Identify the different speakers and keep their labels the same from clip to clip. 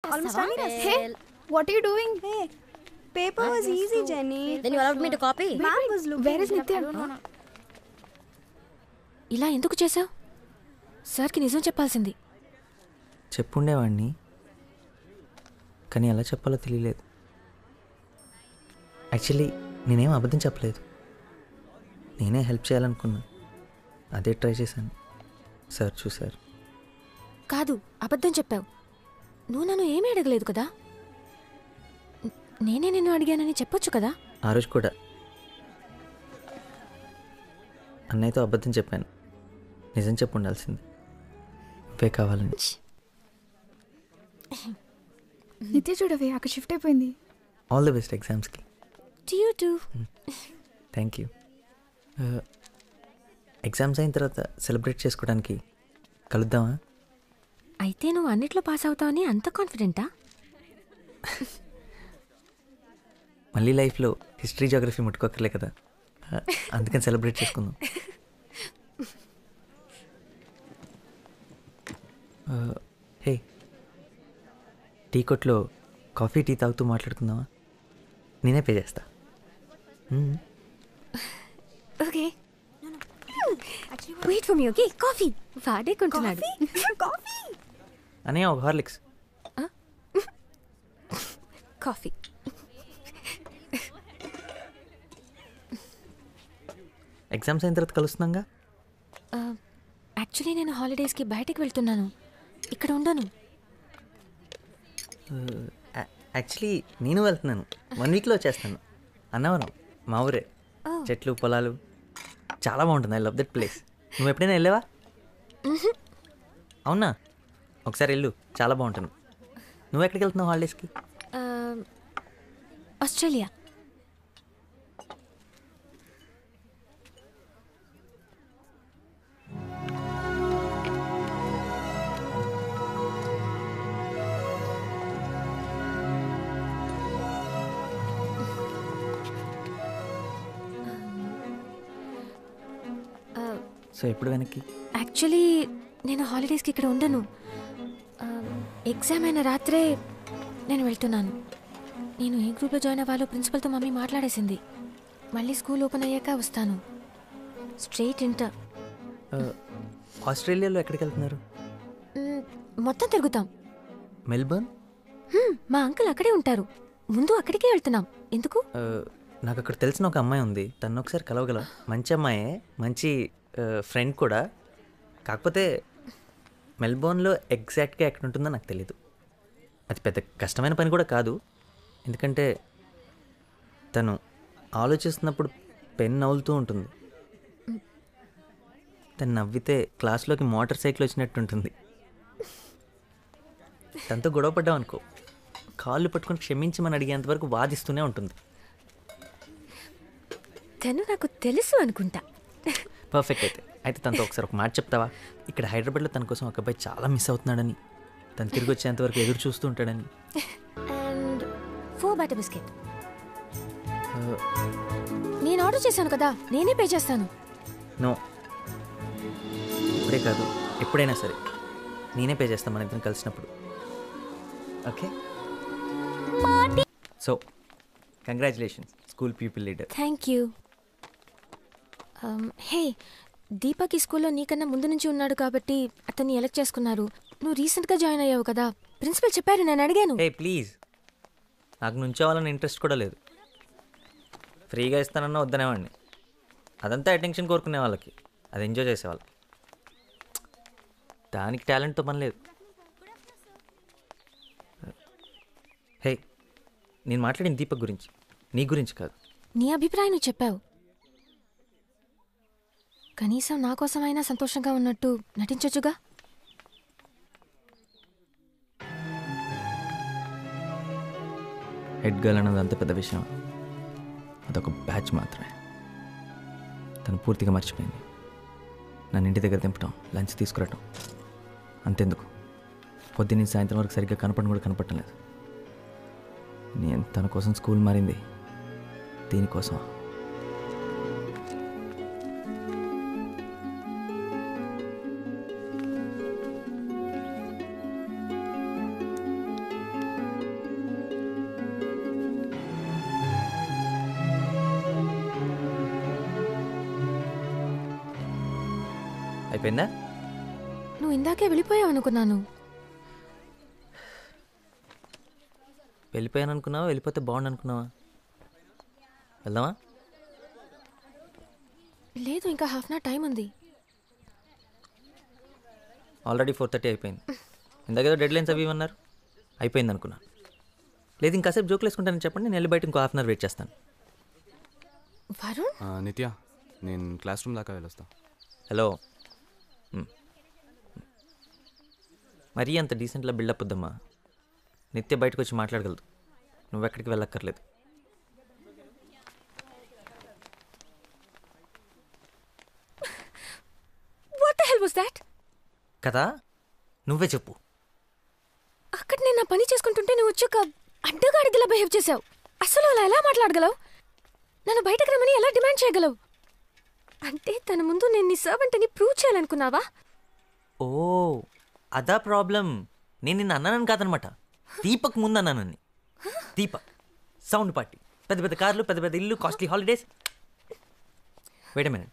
Speaker 1: Almost done.
Speaker 2: Hey, what are you doing?
Speaker 1: Hey, paper was easy, Jenny.
Speaker 3: Then you allowed me to copy?
Speaker 1: Ma'am was looking.
Speaker 2: Where is Nitya?
Speaker 4: ఇలా ఎందుకు చేసావు? సార్కి నిజం చెప్పాల్సింది.
Speaker 5: చెప్పుండేవాడిని, కానీ ఎలా చెప్పాలో తెలియలేదు. యాక్చువల్లీ నేనేం అబద్ధం చెప్పలేదు, నేనే హెల్ప్ చేయాలనుకున్నా, అదే ట్రై చేశాను. సార్ చూశారు.
Speaker 4: కాదు, అబద్ధం చెప్పావు. నువ్వు నన్ను ఏమీ అడగలేదు కదా. నేనే నిన్ను అడిగానని చెప్పొచ్చు కదా.
Speaker 5: ఆ రోజు కూడా అన్నయ్యతో అబద్ధం చెప్పాను, నిజం చెప్పు ఉండాల్సింది. ఇవే కావాలని.
Speaker 2: నిత్య చూడవే, అక్కడ షిఫ్ట్ అయిపోయింది.
Speaker 5: ఆల్ ది బెస్ట్ ఎగ్జామ్స్కి.
Speaker 4: You too.
Speaker 5: Thank you. Exams అయిన తర్వాత సెలబ్రేట్ చేసుకోవడానికి కలుద్దామా?
Speaker 4: అయితే నువ్వు అన్నిట్లో పాస్ అవుతావని అంత కాన్ఫిడెంటా?
Speaker 5: మళ్ళీ లైఫ్లో హిస్టరీ జోగ్రఫీ ముట్టుకోకర్లే కదా, అందుకని సెలబ్రేట్ చేసుకుందాం. హే, టీ కొట్లో కాఫీ టీ తాగుతూ మాట్లాడుకుందామా? నేనే పే చేస్తా.
Speaker 4: Okay, wait for me. Okay, coffee వాడే కొంటున్నాడు.
Speaker 5: అనే ఒక హార్లిక్స్.
Speaker 4: కాఫీ.
Speaker 5: ఎగ్జామ్స్ అయిన తర్వాత కలుస్తున్నాగా.
Speaker 4: యాక్చువల్లీ నేను హాలిడేస్కి బయటికి వెళ్తున్నాను, ఇక్కడ ఉండను.
Speaker 5: యాక్చువల్లీ నేను వెళ్తున్నాను, 1 వీక్లో వచ్చేస్తాను. అన్నవరం మా ఊరే, చెట్లు పొలాలు చాలా బాగుంటుంది. I love that place. నువ్వు ఎప్పుడైనా వెళ్ళావా? అవునా, ఒకసారి వెళ్ళు, చాలా బాగుంటుంది. నువ్వు ఎక్కడికి వెళ్తున్నావు హాలిడేస్కి?
Speaker 4: ఆస్ట్రేలియా.
Speaker 5: సో ఎప్పుడు వెనక్కి?
Speaker 4: యాక్చువల్లీ నేను హాలిడేస్కి ఇక్కడ ఉండను. ఎగ్జామ్ అయిన రాత్రే నేను వెళ్తున్నాను. నేను ఏ గ్రూప్లో జాయిన్ అవ్వాలో ప్రిన్సిపల్తో మమ్మీ మాట్లాడేసింది. మళ్ళీ స్కూల్ ఓపెన్ అయ్యాక వస్తాను, స్ట్రైట్ ఇంటర్.
Speaker 5: ఆస్ట్రేలియాలో ఎక్కడికి వెళ్తున్నారు?
Speaker 4: మొత్తం తిరుగుతాం.
Speaker 5: మెల్బర్న్?
Speaker 4: మా అంకుల్ అక్కడే ఉంటారు, ముందు అక్కడికే వెళ్తున్నాం. ఎందుకు?
Speaker 5: నాకు అక్కడ తెలిసిన ఒక అమ్మాయి ఉంది, తను ఒకసారి కలవగల. మంచి అమ్మాయే, మంచి ఫ్రెండ్ కూడా. కాకపోతే మెల్బోర్న్లో ఎగ్జాక్ట్గా ఎక్కడ ఉంటుందో నాకు తెలీదు. అది పెద్ద కష్టమైన పని కూడా కాదు, ఎందుకంటే తను ఆలోచిస్తున్నప్పుడు పెన్ నవ్వులుతూ ఉంటుంది. తను నవ్వితే క్లాస్లోకి మోటార్ సైకిల్ వచ్చినట్టు ఉంటుంది. తనతో గొడవ పడ్డాం అనుకో, కాళ్ళు పట్టుకొని క్షమించమని అడిగేంతవరకు వాదిస్తూనే ఉంటుంది.
Speaker 4: తను నాకు తెలుసు అనుకుంటా.
Speaker 5: పర్ఫెక్ట్. అయితే తనతో ఒకసారి ఒక మాట చెప్తావా? ఇక్కడ హైదరాబాద్లో తన కోసం ఒక అబ్బాయి చాలా మిస్ అవుతున్నాడని, తను తిరిగి వచ్చేంతవరకు ఎదురు చూస్తూ ఉంటాడని.
Speaker 4: అండ్ 4 బటర్ బిస్కెట్ నేను ఆర్డర్ చేశాను కదా, నేనే పే చేస్తాను.
Speaker 5: నో, ఇప్పుడే కాదు, ఎప్పుడైనా సరే నేనే పే చేస్తాను మన ఇద్దరం కలిసినప్పుడు. Okay? So congratulations, school people leader.
Speaker 4: Thank you. Hey, Deepak ఈ స్కూల్లో నీకన్నా ముందు నుంచి ఉన్నాడు కాబట్టి అతన్ని ఎలక్ట్ చేసుకున్నారు. నువ్వు రీసెంట్గా జాయిన్ అయ్యావు కదా, ప్రిన్సిపల్ చెప్పారు, నేను అడిగాను.
Speaker 5: హే ప్లీజ్, నాకు నుంచోవాలని ఇంట్రెస్ట్ కూడా లేదు. ఫ్రీగా ఇస్తానన్నా వద్దనేవాడిని. అదంతా అటెన్షన్ కోరుకునే వాళ్ళకి, అది ఎంజాయ్ చేసేవాళ్ళకి. దానికి టాలెంట్తో పని లేదు. హే, నేను మాట్లాడిన దీపక్ గురించి, నీ గురించి కాదు.
Speaker 4: నీ అభిప్రాయం నువ్వు చెప్పావు, కనీసం నా కోసమైనా సంతోషంగా ఉన్నట్టు నటించొచ్చుగా.
Speaker 5: హెడ్ గర్ల్ అన్నది అంత పెద్ద విషయం, అదొక బ్యాచ్ మాత్రమే. తను పూర్తిగా మర్చిపోయింది. నన్ను ఇంటి దగ్గర దింపటం, లంచ్ తీసుకురావటం, అంతెందుకు పొద్దున్న సాయంత్రం వరకు సరిగ్గా కనపడడం కూడా కనపడటం లేదు. నేను తన కోసం స్కూల్ మారింది దీనికోసం. అయిపోయిందా?
Speaker 4: నువ్వు ఇందాకే వెళ్ళిపోయావు అనుకున్నాను.
Speaker 5: వెళ్ళిపోయాను అనుకున్నావా, వెళ్ళిపోతే బాగుండు అనుకున్నావా? వెళ్దామా?
Speaker 4: లేదు, ఇంకా హాఫ్ అన్ అవర్ టైం ఉంది.
Speaker 5: ఆల్రెడీ 4:30 అయిపోయింది. ఇందాకేదో డెడ్ లైన్స్ అవి అన్నారు, అయిపోయింది అనుకున్నాను. లేదు ఇంకాసేపు జోకులు వేసుకుంటానని చెప్పండి, నేను వెళ్ళి బయట ఇంకో హాఫ్ అన్ అవర్ వెయిట్ చేస్తాను.
Speaker 4: వరుణ్,
Speaker 3: నిత్య, నేను క్లాస్ రూమ్ దాకా వెళ్ళొస్తా.
Speaker 5: హలో, మరీ అంత డీసెంట్లా బిల్డప్ వద్దమ్మా. నిత్య బయటకు వచ్చి మాట్లాడగలదు, నువ్వెక్కడికి వెళ్ళక్కర్లేదు.
Speaker 4: What the hell was that?
Speaker 5: కదా, నువ్వే చెప్పు.
Speaker 4: అక్కడ నేను నా పని చేసుకుంటుంటే నువ్వు వచ్చి ఒక అడ్డగాడిదిలా బిహేవ్ చేసావు. అసలు అలా ఎలా మాట్లాడగలవు? నన్ను బయటకు రమ్మని ఎలా డిమాండ్ చేయగలవు? అంటే తన ముందు నేను నీ సర్వెంట్ అని ప్రూవ్ చేయాలనుకున్నావా?
Speaker 5: ఓ అదా ప్రాబ్లం. నేను నిన్ను అన్నానని కాదనమాట, దీపక్ ముందు అన్నానని. దీపక్ సౌండ్ పార్టీ, పెద్ద పెద్ద కార్లు, పెద్ద పెద్ద ఇల్లు, costly holidays. Wait a minute,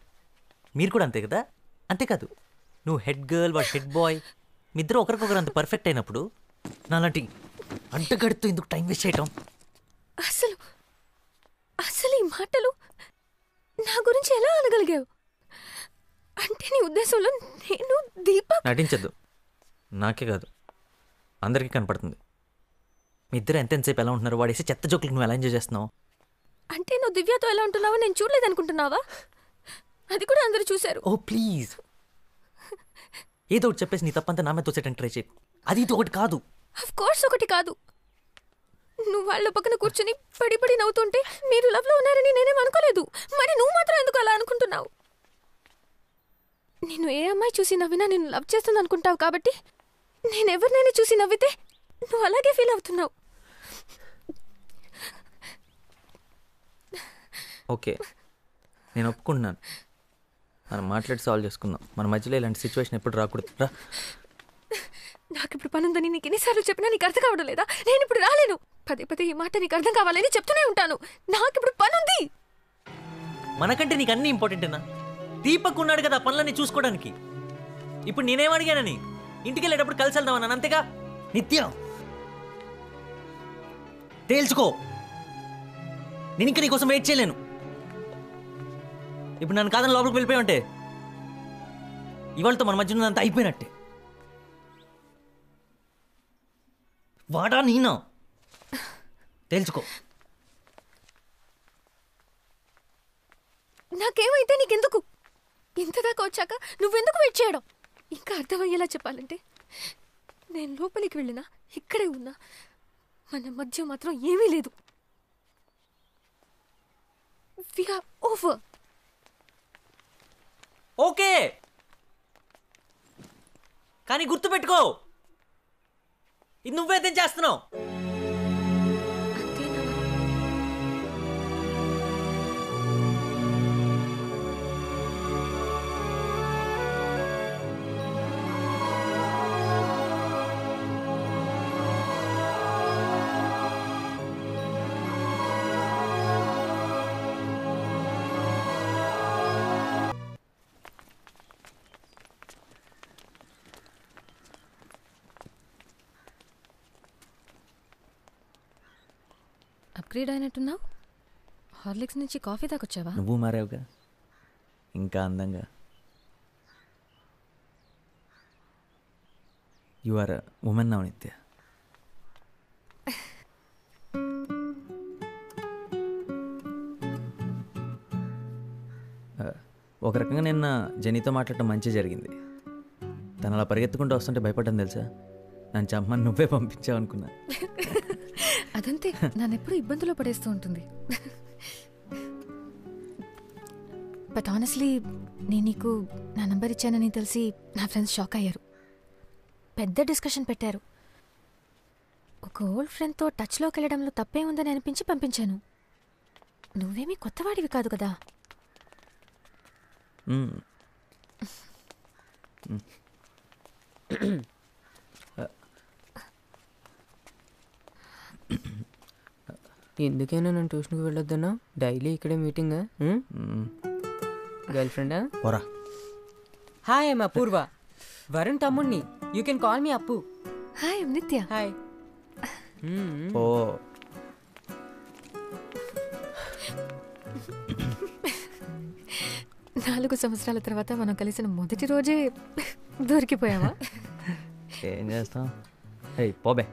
Speaker 5: మీరు కూడా అంతే కదా? అంతేకాదు, నువ్వు హెడ్ గర్ల్, వాడు హెడ్ బాయ్, మీ ఇద్దరు ఒకరికొకరు అంత పర్ఫెక్ట్ అయినప్పుడు నాలాంటి అడ్డగడుతూ ఎందుకు టైం వేస్ట్ చేయటం?
Speaker 4: అసలు అసలు ఈ మాటలు నా గురించి ఎలా అనగలిగావు? అంటే నీ ఉద్దేశంలో నేను దీపక్?
Speaker 5: నటించద్దు, నాకే కాదు అందరికీ కనపడుతుంది. మీ ఇద్దరు ఎంతసేపు ఎలా ఉంటున్నారు, వాడేసి చెత్త జోకులకు నువ్వు ఎలా ఎంజాయ్ చేస్తున్నావు?
Speaker 4: అంటే నువ్వు దివ్యతో ఎలా ఉంటున్నావో నేను చూడలేదనుకుంటున్నావా? అది కూడా అందరూ చూశారు.
Speaker 5: ఓ ప్లీజ్, ఏదో ఒకటి చెప్పేసి నీ తప్పంతా నా మీద తోసేయడానికి ట్రై చేయకు. అది ఇది ఒకటి కాదు.
Speaker 4: ఆఫ్ కోర్స్ ఒకటి కాదు. నువ్వు వాళ్ళ పక్కన కూర్చుని పడి పడి నవ్వుతుంటే మీరు లవ్ లో ఉన్నారని నేనేం అనుకోలేదు. మరి నువ్వు మాత్రం ఎందుకు అలా అనుకుంటున్నావు? నేను ఏ అమ్మాయి చూసి నవ్వినా నేను లవ్ చేస్తుంది అనుకుంటావు కాబట్టి నేను ఎవరినైనా చూసి నవ్వితే నువ్వు అలాగే ఫీల్ అవుతున్నావు.
Speaker 5: ఓకే, నేను ఒప్పుకుంటున్నాను. మనం మాట్లాడి సాల్వ్ చేసుకుందాం. మన మధ్యలో ఇలాంటి సిచ్యువేషన్ ఎప్పుడు రాకూడదు. రా.
Speaker 4: నాకు ఇప్పుడు పని ఉందని నీకు ఎన్నిసార్లు చెప్పినా నీకు అర్థం కావడం లేదా? నేను ఇప్పుడు రాలేను. పదే పదే ఈ మాట నీకు అర్థం కావాలని చెప్తూనే ఉంటాను. నాకు ఇప్పుడు పని ఉంది.
Speaker 5: మనకంటే నీకు అన్నీ ఇంపార్టెంటేనా? దీపక్ ఉన్నాడు కదా పనులన్నీ చూసుకోవడానికి. ఇప్పుడు నేనేం అడిగానని, ఇంటికి వెళ్ళేటప్పుడు కలిసి వెళ్దామన్నాను, అంతేగా? నిత్యం తేల్చుకో, నేను ఇంకా నీకోసం వెయిట్ చేయలేను. ఇప్పుడు నన్ను కాదని లోపలికి వెళ్ళిపోయి ఉంటే ఇవాళతో మన మధ్య ఉన్నదంతా అయిపోయినట్టే. వాడా నేనా? తేల్చుకో.
Speaker 4: నాకేమైతే నీకెందుకు? ఇంతదాకా వచ్చాక నువ్వెందుకు వెయిట్ చేయడం? ఇంకా అర్థమయ్యేలా చెప్పాలంటే నేను లోపలికి వెళ్ళినా ఇక్కడే ఉన్నా మన మధ్య మాత్రం ఏమీ లేదు. We are over.
Speaker 5: ఓకే, కానీ గుర్తుపెట్టుకో, ఇది నువ్వైతే చేస్తున్నావు.
Speaker 4: అంతేనా? అప్గ్రేడ్ అయినట్టున్నావు. హార్లిక్స్ నుంచి కాఫీ దాకొచ్చావా?
Speaker 5: నువ్వు మారావుగా, ఇంకా అందంగా. యు ఆర్ ఉమెన్ నౌ నిత్య. ఒక రకంగా నిన్న జెనీతో మాట్లాడటం మంచి జరిగింది. తను అలా పరిగెత్తుకుంటూ వస్తుంటే భయపడ్డాను తెలుసా. నన్ను చంపమని నువ్వే పంపించావు అనుకున్నా.
Speaker 4: అదంతే, నన్నెప్పుడు ఇబ్బందులో పడేస్తూ ఉంటుంది. బట్ ఆనెస్ట్లీ నేను నీకు నా నంబర్ ఇచ్చానని తెలిసి నా ఫ్రెండ్స్ షాక్ అయ్యారు. పెద్ద డిస్కషన్ పెట్టారు. ఒక ఓల్డ్ ఫ్రెండ్తో టచ్లోకి వెళ్ళడంలో తప్పే ఉందని అనిపించి పంపించాను. నువ్వేమీ కొత్తవాడివి కాదు కదా.
Speaker 6: ఎందుకైనా నన్ను ట్యూషన్కి వెళ్ళొద్దన్నా? డైలీ ఇక్కడే మీటింగా? గర్ల్ ఫ్రెండా?
Speaker 5: పోరా.
Speaker 6: హాయ్ ఐమ్ అపూర్వ, వరుణ్ తమ్ముణ్ణి. యూ కెన్ కాల్ మీ అప్పు.
Speaker 4: హాయ్ నిత్య.
Speaker 6: హాయ్.
Speaker 5: ఓ
Speaker 4: 4 సంవత్సరాల తర్వాత మనం కలిసిన మొదటి రోజే దొరికిపోయావా?
Speaker 5: ఏం చేస్తాం? పోబే.